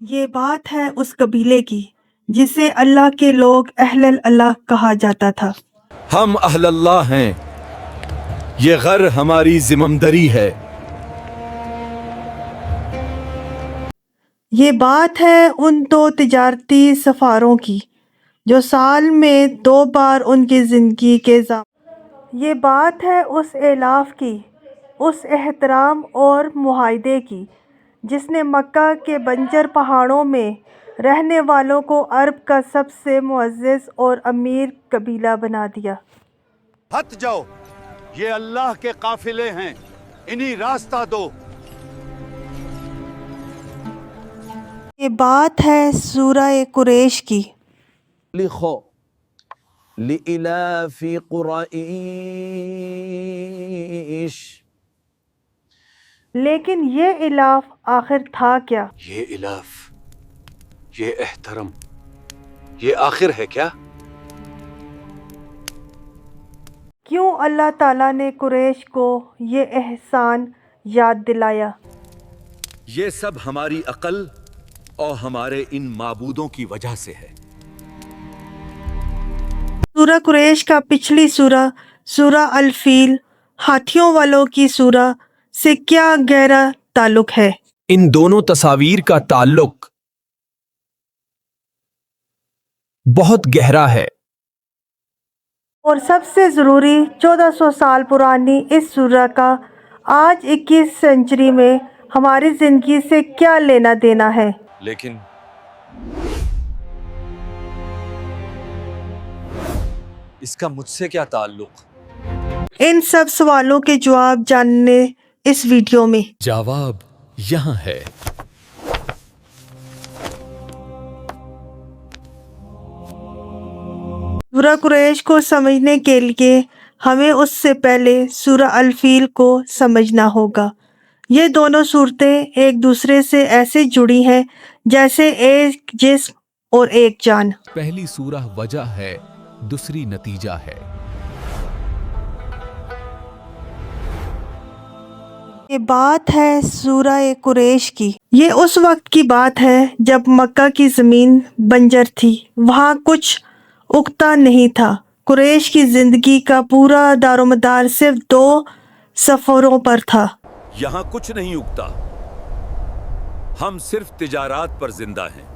یہ بات ہے اس قبیلے کی جسے اللہ کے لوگ اہل اللہ کہا جاتا تھا۔ ہم اہل اللہ ہیں، یہ غر ہماری ذمہ ہے۔ یہ بات ہے ان دو تجارتی سفاروں کی جو سال میں 2 بار ان کی زندگی کے یہ بات ہے اس ایلاف کی، اس احترام اور معاہدے کی جس نے مکہ کے بنجر پہاڑوں میں رہنے والوں کو عرب کا سب سے معزز اور امیر قبیلہ بنا دیا۔ ہٹ جاؤ، یہ اللہ کے قافلے ہیں، انہیں راستہ دو۔ یہ بات ہے سورہ قریش کی۔ لِخَ لِإِلَافِ قُرَيْشٍ، لیکن یہ الاف آخر تھا کیا؟ یہ الاف، یہ احترام، یہ آخر ہے کیا؟ کیوں اللہ تعالیٰ نے قریش کو یہ احسان یاد دلایا؟ یہ سب ہماری عقل اور ہمارے ان معبودوں کی وجہ سے ہے۔ سورہ قریش کا پچھلی سورہ الفیل ہاتھیوں والوں کی سورہ سے کیا گہرا تعلق ہے؟ ان دونوں تصاویر کا تعلق بہت گہرا ہے۔ اور سب سے ضروری 1400 سال پرانی اس سورہ کا آج 21 سنچری میں ہماری زندگی سے کیا لینا دینا ہے؟ لیکن اس کا مجھ سے کیا تعلق؟ ان سب سوالوں کے جواب جاننے اس ویڈیو میں۔ جواب یہاں ہے۔ سورہ قریش کو سمجھنے کے لیے ہمیں اس سے پہلے سورہ الفیل کو سمجھنا ہوگا۔ یہ دونوں صورتیں ایک دوسرے سے ایسے جڑی ہیں جیسے ایک جسم اور ایک جان۔ پہلی سورہ وجہ ہے، دوسری نتیجہ ہے۔ یہ بات ہے سورہ قریش کی۔ یہ اس وقت کی بات ہے جب مکہ کی زمین بنجر تھی، وہاں کچھ اگتا نہیں تھا۔ قریش کی زندگی کا پورا دار و مدار صرف 2 سفروں پر تھا۔ یہاں کچھ نہیں اگتا، ہم صرف تجارات پر زندہ ہیں۔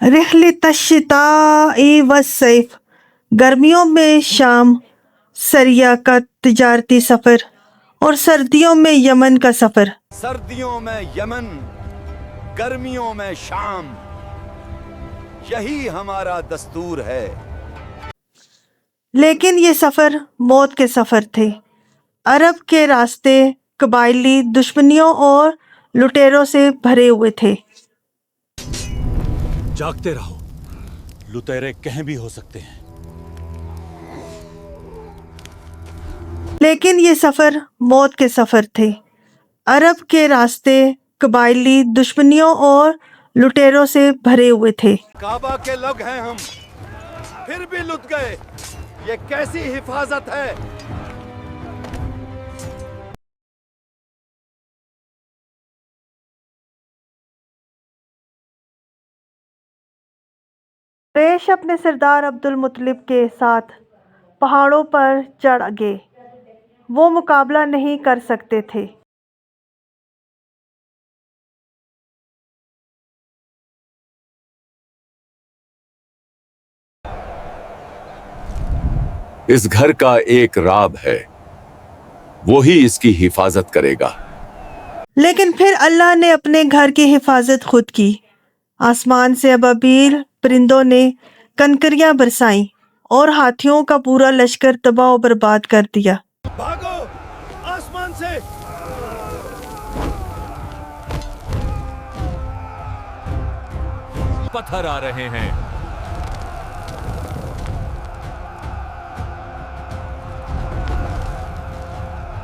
رحلۃ الشتاء والصیف، گرمیوں میں شام سریہ کا تجارتی سفر اور سردیوں میں یمن کا سفر۔ سردیوں میں یمن، گرمیوں میں شام، یہی ہمارا دستور ہے۔ لیکن یہ سفر موت کے سفر تھے۔ عرب کے راستے قبائلی دشمنیوں اور لٹیروں سے بھرے ہوئے تھے۔ جاگتے رہو، لٹیرے کہیں بھی ہو سکتے ہیں۔ لیکن یہ سفر موت کے سفر تھے۔ عرب کے راستے قبائلی دشمنیوں اور لٹیروں سے بھرے ہوئے تھے۔ کعبہ کے لوگ ہیں ہم، پھر بھی لٹ گئے، یہ کیسی حفاظت ہے؟ قریش اپنے سردار عبد المطلب کے ساتھ پہاڑوں پر چڑھ گئے، وہ مقابلہ نہیں کر سکتے تھے۔ اس گھر کا ایک راب ہے، وہی اس کی حفاظت کرے گا۔ لیکن پھر اللہ نے اپنے گھر کی حفاظت خود کی۔ آسمان سے ابابیل پرندوں نے کنکریاں برسائیں اور ہاتھیوں کا پورا لشکر تباہ و برباد کر دیا۔ بھاگو آسمان سے! پتھر آ رہے ہیں۔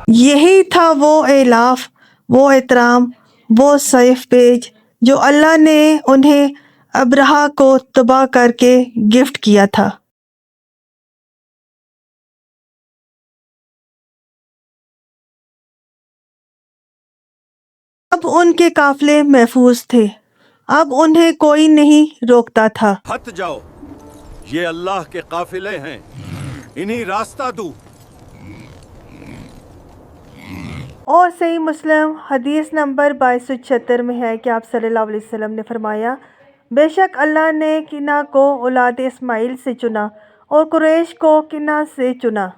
یہی تھا وہ ایلاف، وہ احترام، وہ سیف پیج جو اللہ نے انہیں ابرہہ کو تباہ کر کے گفٹ کیا تھا۔ اب ان کے قافلے محفوظ تھے، اب انہیں کوئی نہیں روکتا تھا۔ ہٹ جاؤ، یہ اللہ کے قافلے ہیں، انہیں راستہ دو۔ اور صحیح مسلم حدیث نمبر 2276 میں ہے کہ آپ صلی اللہ علیہ وسلم نے فرمایا، بے شک اللہ نے کنعہ کو اولاد اسماعیل سے چنا اور قریش کو کنعہ سے چنا۔